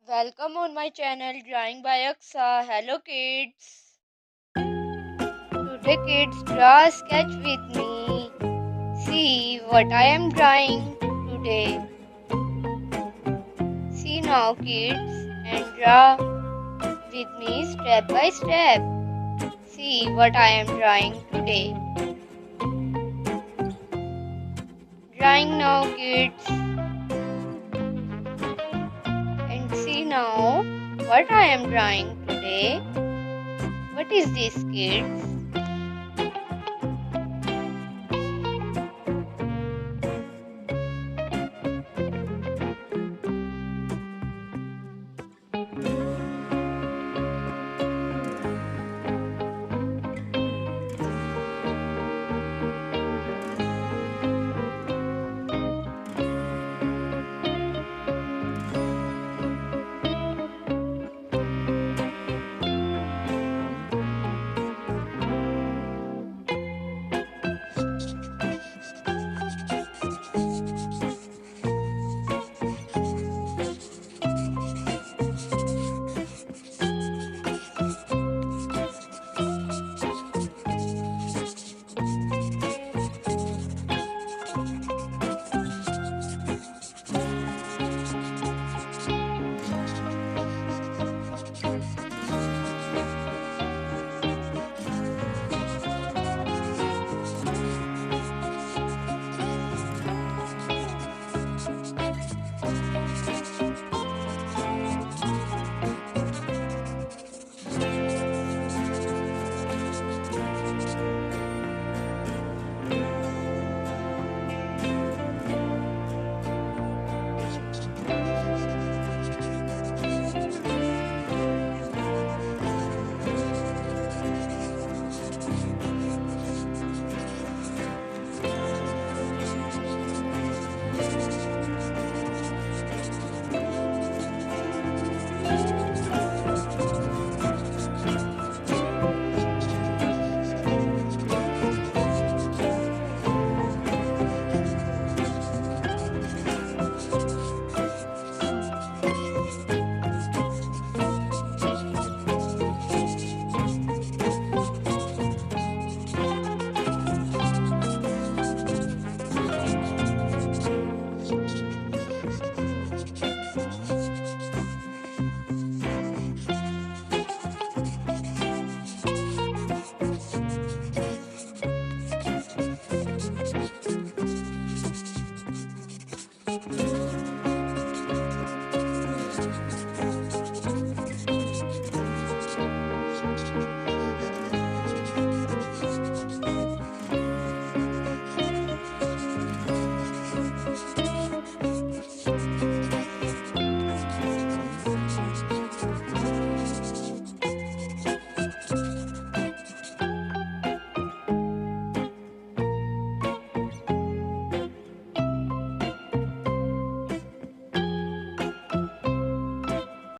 Welcome on my channel Drawing by Aqsa. Hello kids. Today kids draw a sketch with me. See what I am drawing today. See now kids and draw with me step by step. See what I am drawing today. Drawing now kids. And see now what I am drawing today. What is this kids?